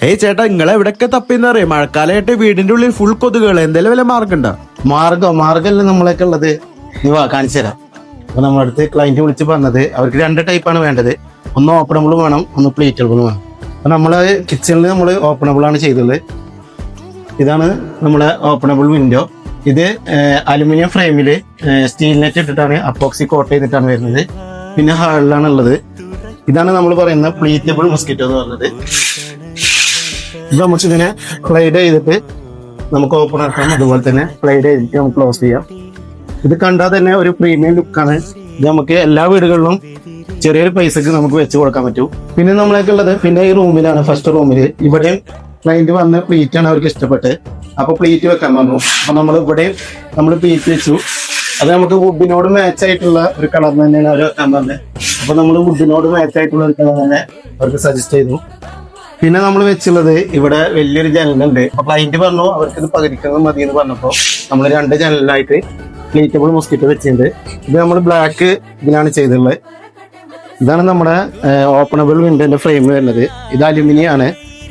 ഏയ് ചേട്ടാ, നിങ്ങളെ എവിടെയൊക്കെ തപ്പിന്നറിയാം. മഴക്കാലമായിട്ട് വീടിന്റെ ഉള്ളിൽ ഫുൾ കൊതുകുകൾ. എന്തെങ്കിലും വല്ല മാർഗം ഉണ്ടോ? മാർഗമല്ല നമ്മളൊക്കെ ഉള്ളത്. നീ വാ കാണിച്ചു തരാം. അപ്പൊ നമ്മുടെ അടുത്ത് ക്ലയന്റ് വിളിച്ച് പറഞ്ഞത് അവർക്ക് 2 ടൈപ്പാണ് വേണ്ടത്. ഒന്ന് ഓപ്പണബിളും വേണം, ഒന്ന് പ്ലേറ്റബിളും വേണം. അപ്പൊ നമ്മള് കിച്ചണിൽ നമ്മൾ ഓപ്പണബിൾ ആണ് ചെയ്തത്. ഇതാണ് നമ്മുടെ ഓപ്പണബിൾ വിൻഡോ. ഇത് അലുമിനിയം ഫ്രെയിമില് സ്റ്റീൽ നെറ്റ് ഇട്ടിട്ടാണ് അപ്പോക്സി കോട്ട് ചെയ്തിട്ടാണ് വരുന്നത്. പിന്നെ ഹാളിലാണ് ഉള്ളത്. ഇതാണ് നമ്മൾ പറയുന്ന പ്ലീറ്റബിൾ മസ്കിറ്റോ എന്ന് പറഞ്ഞത്. ഇത് നമുക്ക് ഇങ്ങനെ സ്ലൈഡ് ചെയ്തിട്ട് നമുക്ക് ഓപ്പൺ ആക്കാം. അതുപോലെ തന്നെ സ്ലൈഡ് ചെയ്തിട്ട് നമുക്ക് ക്ലോസ് ചെയ്യാം. ഇത് കണ്ടാൽ തന്നെ ഒരു പ്രീമിയം ലുക്കാണ്. ഇത് നമുക്ക് എല്ലാ വീടുകളിലും ചെറിയൊരു പൈസക്ക് നമുക്ക് വെച്ച് കൊടുക്കാൻ പറ്റും. പിന്നെ നമ്മളൊക്കെ ഉള്ളത് പിന്നെ ഈ റൂമിലാണ്, ഫസ്റ്റ് റൂമില്. ഇവിടെയും ക്ലൈന്റ് വന്ന് പ്ലീറ്റ് ആണ് അവർക്ക് ഇഷ്ടപ്പെട്ട്, അപ്പൊ പ്ലീറ്റ് വെക്കാൻ പറഞ്ഞു. അപ്പൊ നമ്മൾ ഇവിടെ നമ്മൾ പ്ലീറ്റ് വെച്ചു. അത് നമുക്ക് വുഡിനോട് മാച്ച് ആയിട്ടുള്ള ഒരു കളർ തന്നെയാണ് അവർ വെക്കാൻ പറഞ്ഞത്. അപ്പൊ നമ്മൾ വുഡിനോട് മാച്ച് ആയിട്ടുള്ള ഒരു കളർ തന്നെ അവർക്ക് സജസ്റ്റ് ചെയ്തു. പിന്നെ നമ്മൾ വെച്ചുള്ളത് ഇവിടെ വലിയൊരു ജനലുണ്ട്. അപ്പൊ ക്ലൈന്റ് പറഞ്ഞു അവർക്ക് ഇത് പകുതിക്കുന്നത് മതി എന്ന് പറഞ്ഞപ്പോ നമ്മൾ 2 ജനലിലായിട്ട് പ്ലീറ്റബിൾ മൊസ്കിറ്റോ വെച്ചിട്ടുണ്ട്. ഇത് നമ്മൾ ബ്ലാക്ക് ഇതിലാണ് ചെയ്തിട്ടുള്ളത്. ഇതാണ് നമ്മുടെ ഓപ്പണബിൾ വിൻഡോന്റെ ഫ്രെയിം വരുന്നത്. ഇത് അലുമിനിയം ആണ്.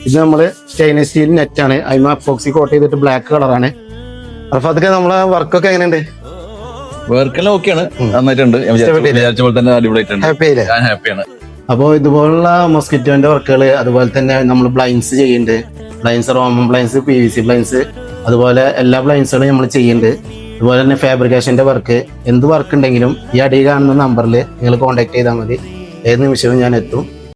ഇത് നമ്മൾ സ്റ്റെയിൻലെസ് സ്റ്റീൽ നെറ്റ് ആണ്. അതിന് അപ്പോക്സി കോട്ട് ചെയ്തിട്ട് ബ്ലാക്ക് കളറാണ്. അപ്പൊ അതൊക്കെ നമ്മളെ വർക്കൊക്കെ എങ്ങനെയുണ്ട്? വർക്കെല്ലാം ഓക്കെയാണ്, നന്നായിട്ടുണ്ട്. വിചാരിച്ച പോലെ തന്നെ അടിപൊളിയായിട്ടുണ്ട്. ഹാപ്പിയാണ്. അപ്പോൾ ഇതുപോലുള്ള മൊസ്കിറ്റോന്റെ വർക്കുകൾ, അതുപോലെ തന്നെ നമ്മൾ ബ്ലൈൻഡ്സ് ചെയ്യുന്നുണ്ട്. Blinds, Roman blinds, PVC blinds, അതുപോലെ എല്ലാ ബ്ലൈൻഡ്സുകളും നമ്മൾ ചെയ്യുന്നുണ്ട്. അതുപോലെ തന്നെ ഫാബ്രിക്കേഷന്റെ വർക്ക്, എന്ത് വർക്ക് ഉണ്ടെങ്കിലും ഈ അടിയിൽ കാണുന്ന നമ്പറിൽ നിങ്ങൾ കോൺടാക്ട് ചെയ്താൽ മതി. ഏത് നിമിഷവും ഞാൻ എത്തും.